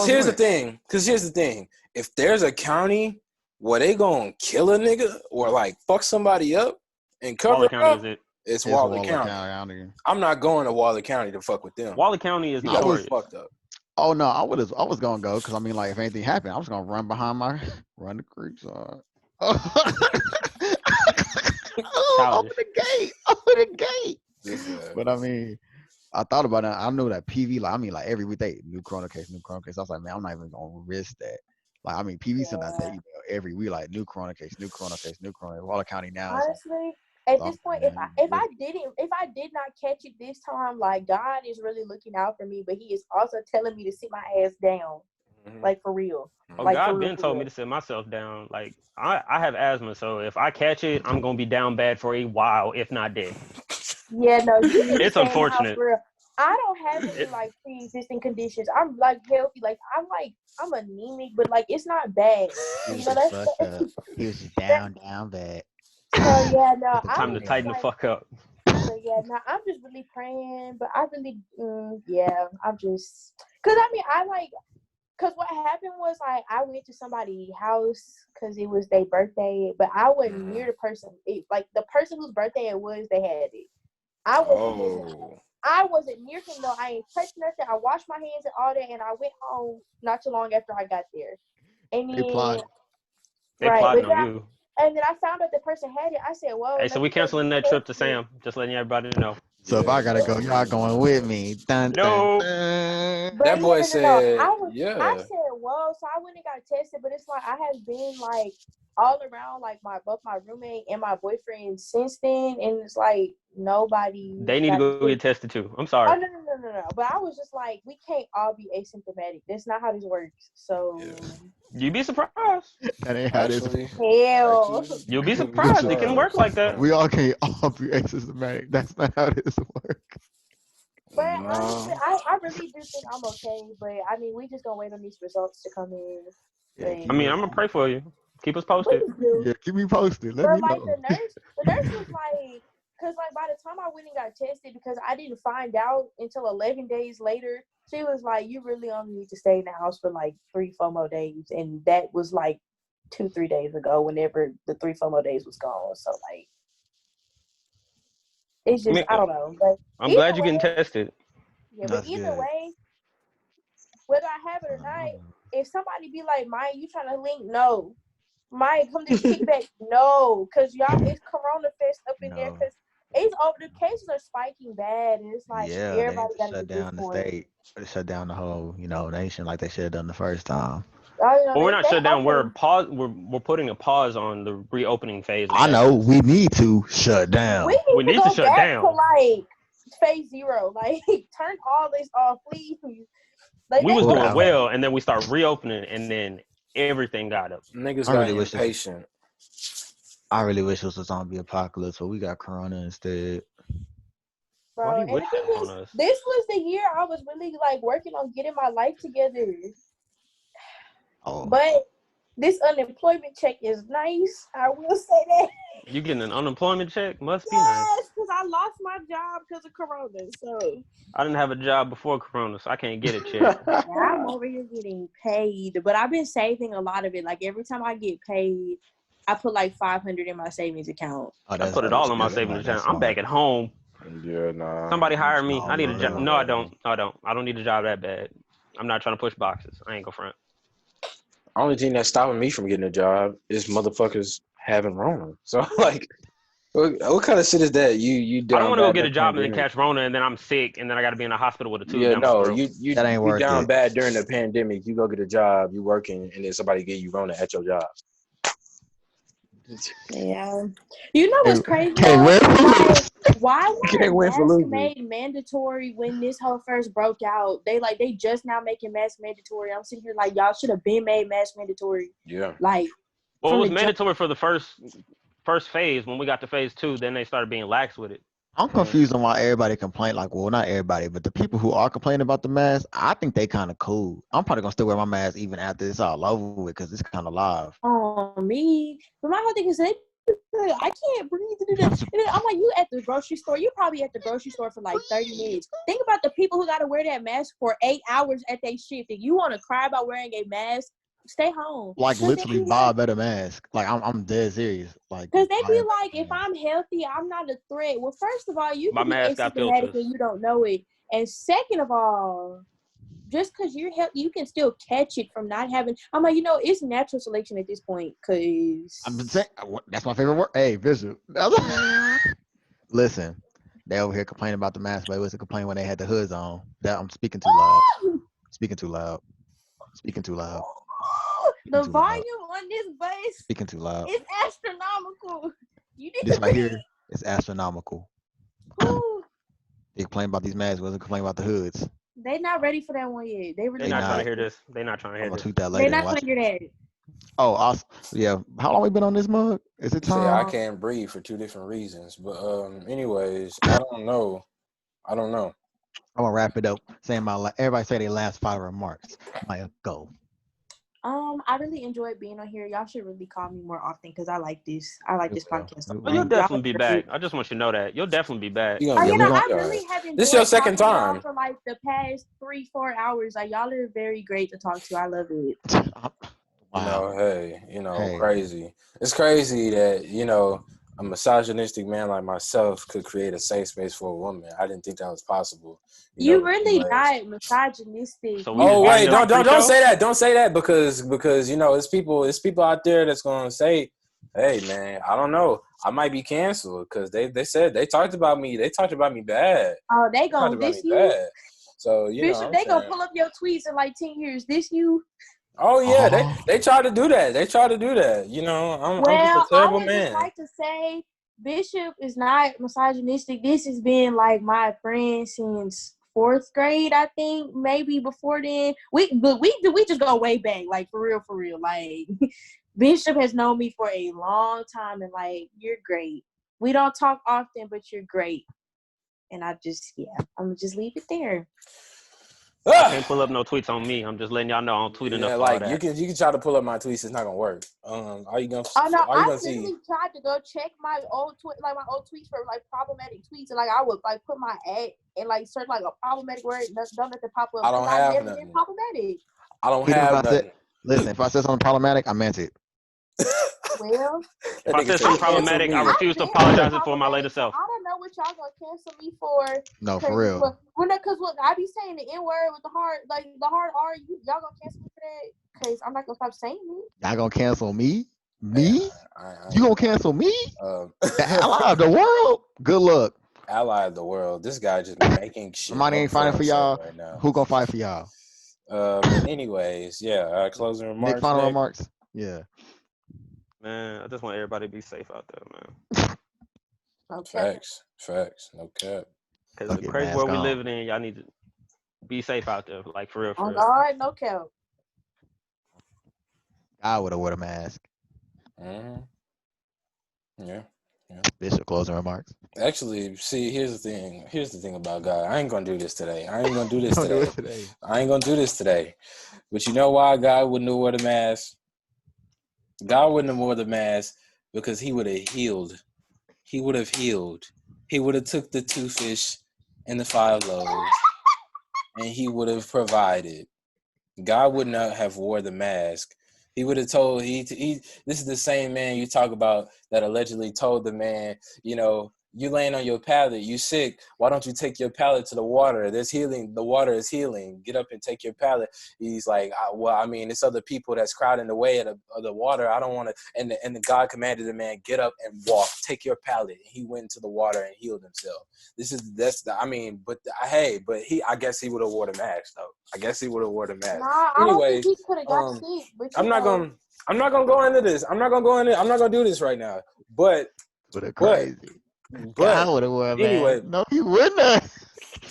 here's the thing. If there's a county where they gonna kill a nigga or like fuck somebody up and cover Waller it County up, is it. it's Waller County. I'm not going to Waller County to fuck with them. Waller County is You got notorious. fucked up. Oh no, I was gonna go because I mean, like, if anything happened, I was gonna run behind run the creek side. Open the gate. Open the gate. But I mean, I thought about it. I knew that PV, like every week they new corona case. I was like, man, I'm not even gonna risk that. Like, I mean, PV sent out that email every week, like new corona case. Waller County now. Honestly, at this point, if I did not catch it this time, like, God is really looking out for me, but He is also telling me to sit my ass down, like, for real. Oh, like, God been told me to sit myself down. Like, I have asthma, so if I catch it, I'm gonna be down bad for a while, if not dead. Yeah, no, you need to It's stay in the house unfortunate. for real. I don't have any like pre-existing conditions. I'm like healthy. Like I'm anemic, but like it's not bad. You know, he was just down bad. So yeah, no, Time to tighten the fuck up. So yeah, no, I'm just really praying, but I really, I'm just, cause I mean, cause what happened was like I went to somebody's house cause it was their birthday, but I wasn't near the person. Like the person whose birthday it was, they had it. I wasn't near him though. I ain't touched nothing. I washed my hands and all that, and I went home not too long after I got there. And then They plotted on you. And then I found out the person had it. I said, "Whoa!" Hey, so we canceling that trip to Sam. Just letting everybody know. So if I gotta go, y'all going with me? Dun, No. dun, dun. That boy said, I said, "Whoa!" So I went and got tested, but it's like I have been like all around like both my roommate and my boyfriend since then, and it's like nobody. They need to go get tested too. I'm sorry. Oh no! But I was just like, we can't all be asymptomatic. That's not how this works. So you'd be surprised. That ain't how this. Hell, you'll be surprised. It can work like that. We all can't all be asymptomatic. That's not how this works. But honestly, I really do think I'm okay. But I mean, we just gonna wait on these results to come in. I mean, I'm gonna pray for you. Keep us posted. Yeah, keep me posted. Let me know. The nurse was like, because like by the time I went and got tested, because I didn't find out until 11 days later, she was like, you really only need to stay in the house for like 3-4 more days, and that was like 2-3 days ago. Whenever the 3-4 more days was gone, so like. It's just, I don't know. But I'm glad you're getting tested. Yeah, but either way, whether I have it or not, if somebody be like, Maya, you trying to link? No. Maya, come to kickback? No. Because y'all, it's Corona Fest up in there. Because it's over. The cases are spiking bad. And it's like, everybody got to shut down the state. Shut down the whole, nation like they should have done the first time. Well, we're not shut down. We're putting a pause on the reopening phase. I know. We need to shut down. We need to shut down. To like phase 0. Like turn all this off, please. Like, we was doing well, and then we start reopening, and then everything got up. Niggas got impatient. I really wish it was a zombie apocalypse, but we got Corona instead. Bro, and the thing is, this was the year I was really like working on getting my life together. But this unemployment check is nice. I will say that. You getting an unemployment check? Must be nice. Yes, because I lost my job because of Corona. So I didn't have a job before Corona, so I can't get a check. I'm over here getting paid, but I've been saving a lot of it. Like every time I get paid, I put like $500 in my savings account. I put it all in my savings account. I'm back at home. Yeah, nah. Somebody hire me. I need a job. No, I don't. I don't need a job that bad. I'm not trying to push boxes. I ain't go front. Only thing that's stopping me from getting a job is motherfuckers having Rona. So like, what kind of shit is that? You I don't want to go get a job and then catch Rona and then I'm sick and then I got to be in the hospital with a tube. Yeah, no, you that ain't worth down it. bad during the pandemic. You go get a job, you working, and then somebody get you Rona at your job. Yeah. You know what's crazy? Can't win for Like, losing. why Can't win weren't for masks losing. made mandatory when this whole first broke out? They just now making masks mandatory. I'm sitting here like y'all should have been made masks mandatory. Yeah. Like, Well, it from was the mandatory for the first phase. When we got to phase 2, then they started being lax with it. I'm confused on why everybody complain. Like, well, not everybody, but the people who are complaining about the mask, I think they kind of cool. I'm probably gonna still wear my mask even after it's all over with because it's kind of live. on me. But my whole thing is I can't breathe to do that. And then I'm like, you at the grocery store. You probably at the grocery store for like 30 minutes. Think about the people who got to wear that mask for 8 hours at their shift. If you want to cry about wearing a mask, stay home. Like literally buy a better mask. Like I'm dead serious. Like because they be like, if I'm healthy, I'm not a threat. Well, first of all, you My can be mask got asymptomatic filters. and you don't know it. And second of all, just because you're healthy, you can still catch it from not having. I'm like, it's natural selection at this point. Because I'm saying that's my favorite word. Hey, Bishop. Listen, they over here complaining about the mask, but it was a complaint when they had the hoods on. That I'm speaking too loud. Speaking too loud. Speaking too loud. The volume on this bass Speaking too loud. is astronomical. You need This to right here is astronomical. Ooh, They complain about these masks, wasn't complaining about the hoods. they not ready for that one yet. They really They're not not. trying to hear this. They're not trying to I'm hear gonna this. tweet that They later. not trying to hear that. Oh, awesome. Yeah. How long we been on this mug? Is it Say I time? can't breathe for 2 different reasons. But anyways, I don't know. I'm gonna wrap it up. Saying everybody say their last 5 remarks. Maya, go. I really enjoyed being on here. Y'all should really call me more often because I like this. I like this podcast. Oh, you'll definitely be back. I just want you to know that. You'll definitely be back. You I really have enjoyed This is your second talking to y'all time. for like the past 3-4 hours. Like y'all are very great to talk to. I love it. Wow. Crazy. It's crazy that, a misogynistic man like myself could create a safe space for a woman. I didn't think that was possible. You really not misogynistic. So wait, don't say that. Don't say that because it's people out there that's gonna say, hey man, I don't know. I might be canceled because they said they talked about me. They talked about me bad. Oh, they gonna diss you? Bad. So Bishop, they gonna pull up your tweets in like 10 years. This you? Oh yeah, they try to do that. I'm just a terrible man. Just like to say Bishop is not misogynistic. This has been like my friend since 4th grade, I think, maybe before then. We just go way back, like for real. Like Bishop has known me for a long time, and like you're great. We don't talk often, but you're great. And I'm gonna just leave it there. I can't pull up no tweets on me. I'm just letting y'all know I don't tweet enough. Like you can try to pull up my tweets. It's not gonna work. Are you gonna? I literally tried to go check my old my old tweets for like problematic tweets, and like I would like put my ad and like search like a problematic word. Don't let it pop up. I don't have never nothing. been problematic. I don't have nothing. Listen, if I said something problematic, I meant it. Well, if I said something problematic, I refuse to apologize for my later self. I don't know what y'all gonna cancel me for. No, for real. Because I be saying the N word with the hard R. Y'all gonna cancel me for that? Because I'm not gonna stop saying it. Y'all gonna cancel me? Me? You gonna cancel me? The ally of the world? Good luck. Ally of the world. This guy just making shit. Money ain't fighting for y'all. Right now. Who gonna fight for y'all? But anyways, closing remarks. Nick, final remarks. Yeah. Man, I just want everybody to be safe out there, man. Okay. Facts. No cap. Because the crazy world we living in, y'all need to be safe out there. Like, for real. All right, no cap. I would have worn a mask. Mm-hmm. Yeah. Bishop, closing remarks. Actually, see, here's the thing about God. I ain't gonna do this today. I ain't gonna do this today. But you know why God wouldn't have worn the mask? God wouldn't have worn the mask because he would have healed. He would have healed. He would have took the 2 fish and the 5 loaves, and he would have provided. God would not have wore the mask. He would have told this is the same man you talk about that allegedly told the man, you laying on your pallet, you sick. Why don't you take your pallet to the water? There's healing. The water is healing. Get up and take your pallet. He's like, it's other people that's crowding the way of the water. I don't want to. And the God commanded the man, get up and walk. Take your pallet. And he went into the water and healed himself. I guess he would have wore the mask though. Nah, I don't think he could have got sick. But I'm not gonna. I'm not gonna go into this. I'm not gonna do this right now. But crazy. But would have won, anyway, man. No, you wouldn't have.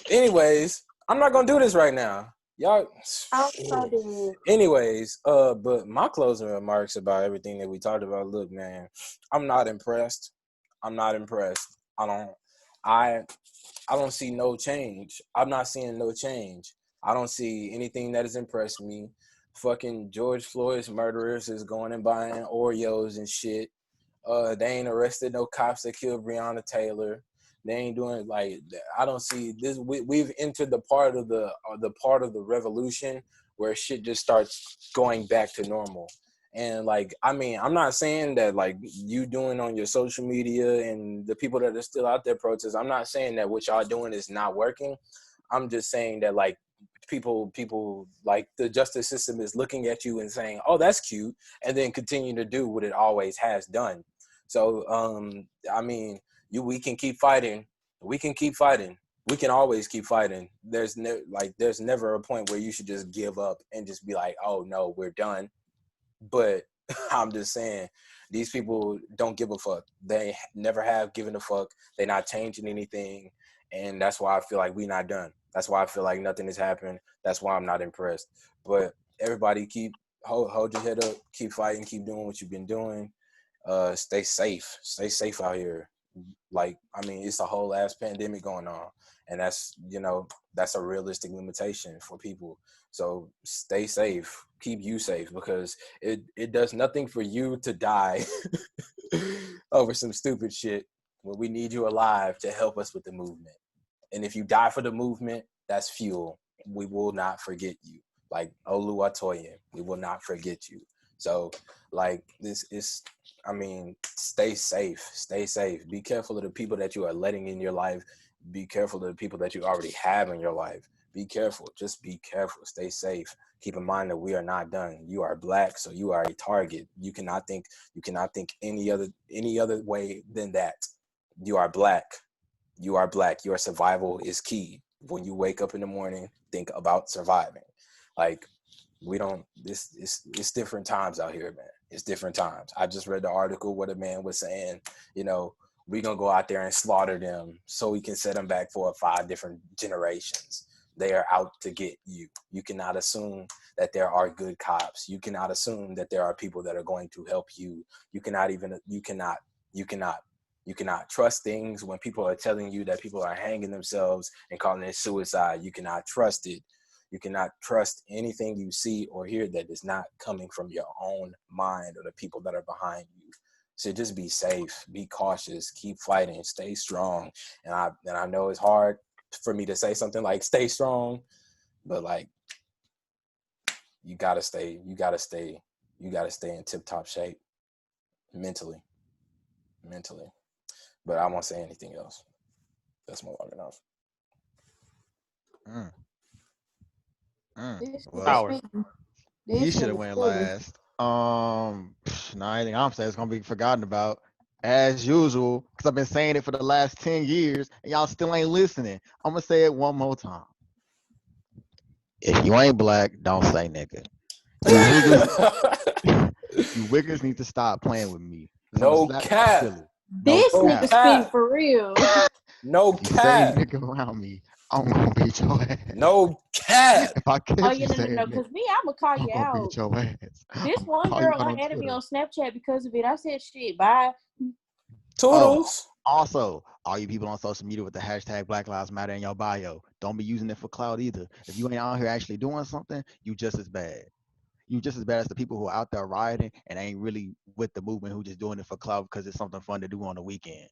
anyways, I'm not gonna do this right now. Y'all. I'm so dead. Anyways, but my closing remarks about everything that we talked about. Look, man, I'm not impressed. I'm not impressed. I don't see no change. I'm not seeing no change. I don't see anything that has impressed me. Fucking George Floyd's murderers is going and buying Oreos and shit. They ain't arrested no cops that killed Breonna Taylor. They ain't doing like I don't see this. We've entered the part of the revolution where shit just starts going back to normal. And like I mean, I'm not saying that like you doing on your social media and the people that are still out there protest. I'm not saying that what y'all doing is not working. I'm just saying that like people like the justice system is looking at you and saying, "Oh, that's cute," and then continue to do what it always has done. So, I mean, we can keep fighting. We can keep fighting. We can always keep fighting. There's never a point where you should just give up and just be like, "Oh no, we're done." But I'm just saying, these people don't give a fuck. They never have given a fuck. They're not changing anything, and that's why I feel like we're not done. That's why I feel like nothing has happened. That's why I'm not impressed. But everybody hold your head up, keep fighting, keep doing what you've been doing. Stay safe out here. Like, I mean, it's a whole ass pandemic going on, and that's a realistic limitation for people. So stay safe, keep you safe, because it does nothing for you to die over some stupid shit when we need you alive to help us with the movement. And if you die for the movement, that's fuel. We will not forget you. Like Olu Atoyin, we will not forget you. So like this is, I mean, stay safe. Stay safe. Be careful of the people that you are letting in your life. Be careful of the people that you already have in your life. Be careful. Just be careful. Stay safe. Keep in mind that we are not done. You are Black, so you are a target. You cannot think any other way than that. You are Black. You are Black. Your survival is key. When you wake up in the morning, think about surviving. Like, we don't, it's different times out here, man. It's different times. I just read the article where the man was saying, we're going to go out there and slaughter them so we can set them back for 5 different generations. They are out to get you. You cannot assume that there are good cops. You cannot assume that there are people that are going to help you. You cannot trust things when people are telling you that people are hanging themselves and calling it suicide. You cannot trust it. You cannot trust anything you see or hear that is not coming from your own mind or the people that are behind you. So just be safe, be cautious, keep fighting, stay strong. And I know it's hard for me to say something like stay strong, but like you gotta stay in tip-top shape mentally. But I won't say anything else. That's more long enough. Well, he should have went last. Anything I'm saying is gonna be forgotten about as usual, because I've been saying it for the last 10 years and y'all still ain't listening. I'm gonna say it one more time. If you ain't Black, don't say nigga. You wiggers need to stop playing with me. No cap. This nigga speak for real. No cap. You cap. say nigga around me, I'm gonna beat your ass. No cap. If I catch you saying no, because me, I'm gonna call you out. Beat your ass. This one girl added me on Snapchat because of it. I said shit, bye. Toodles. Also, all you people on social media with the hashtag Black Lives Matter in your bio, don't be using it for clout either. If you ain't out here actually doing something, you just as bad. You just as bad as the people who are out there rioting and ain't really with the movement, who just doing it for clout because it's something fun to do on the weekend.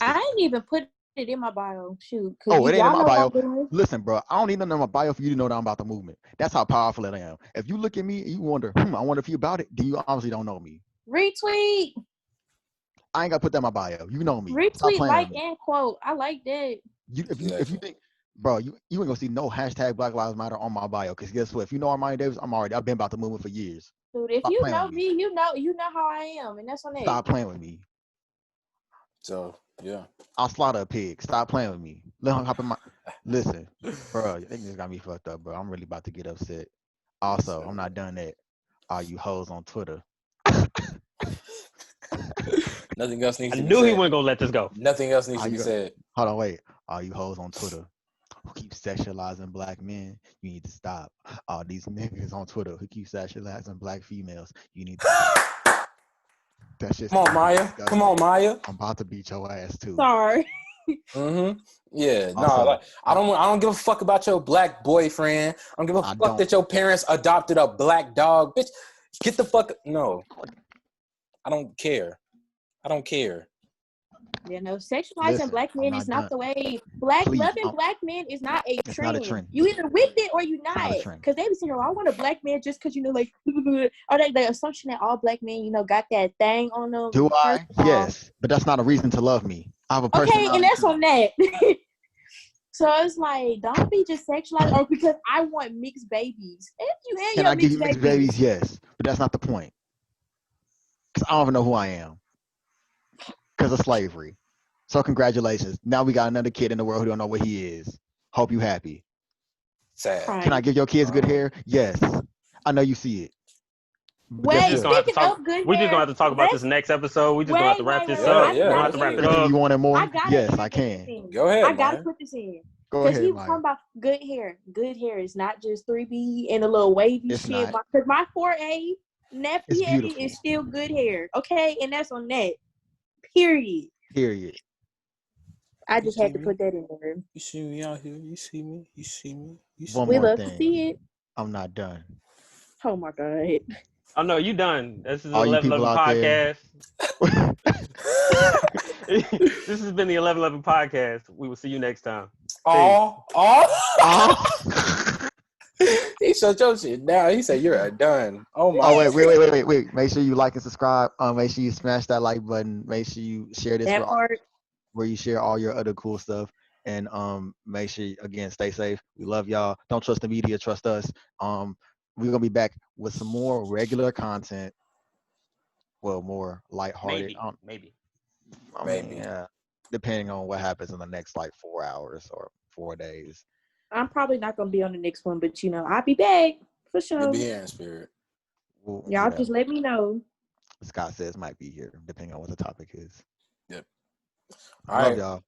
I ain't even put it in my bio. Shoot. It ain't in my bio. Listen, bro, I don't need nothing in my bio for you to know that I'm about the movement. That's how powerful I am. If you look at me and you wonder, I wonder if you about it, then you obviously don't know me. Retweet. I ain't got to put that in my bio. You know me. Retweet, like, and quote. I like that. If you think, bro, you ain't gonna see no hashtag Black Lives Matter on my bio. Because guess what? If you know Armani Davis, I've been about the movement for years. Dude, if you know me, you know how I am, and that's on that. Stop playing with me. So yeah, I'll slaughter a pig. Stop playing with me. Let him hop in my. Listen, bro, I think this got me fucked up, bro. I'm really about to get upset. Also, I'm not done that. All you hoes on Twitter, Nothing else needs I to be knew said. he wasn't gonna let this go. Nothing else needs Are to be you- said. Hold on, wait. All you hoes on Twitter who keep sexualizing black men, you need to stop. All these niggas on Twitter who keep sexualizing black females, you need to stop. That shit's Come on, Maya. disgusting. Come on, Maya. I'm about to beat your ass too. Sorry. Mm-hmm. Yeah. No, Also, like, I don't give a fuck about your black boyfriend. I don't give a I fuck don't. that your parents adopted a black dog. Bitch, get the fuck. No. I don't care. I don't care. You know, sexualizing Listen, black I'm men not is not done. the way. Please, Loving black men is not a it's trend. not a trend. You either with it or you It's not. not a trend. Because they be saying, "Oh, I want a black man just because like," or the assumption that all black men, got that thing on them. Do I? First of all. Yes, but that's not a reason to love me. I have a Okay, personality. and that's too. on that. So it's like, don't be just sexualized, or because I want mixed babies. If you and Can your I give you mixed babies? Yes, but that's not the point. Because I don't even know who I am. Because of slavery. So congratulations. Now we got another kid in the world who don't know what he is. Hope you happy. Sad. Right. Can I give your kids good hair? Yes. I know you see it. But Wait, guess just what? gonna have to speaking talk. of good We just hair, gonna have to talk about this next episode. We just gonna have to wrap this up. Yeah, We're gonna have to wrap it up. You wanted more? I gotta Yes, I put this can. in. Go ahead, I gotta Maya. put this in. Go Because ahead, he was Maya. talking about good hair. Good hair is not just 3B and a little wavy It's shit. not. Because my 4A, nappy It's head beautiful. is still good hair. Okay? And that's on that. Period. Period. I You just see had to me? put that in there. You see me out here? You see me? You see me? You see One We me? more love to thing. see it. I'm not done. Oh my God. Oh no, you done. This is the All you 1111 people out there. podcast. This has been the 1111 podcast. We will see you next time. Oh. Oh. He shut your shit down. He said you're done. Oh my. Oh wait. Make sure you like and subscribe. Make sure you smash that like button. Make sure you share this That part. where you share all your other cool stuff. And make sure again stay safe. We love y'all. Don't trust the media, trust us. We're gonna be back with some more regular content. Well, more lighthearted. Maybe. Maybe. Yeah. Depending on what happens in the next like 4 hours or 4 days. I'm probably not gonna be on the next one, but I'll be back for sure. You'll be here in spirit. Well, Y'all just let me know. Scott says might be here, depending on what the topic is. Yep. Love y'all.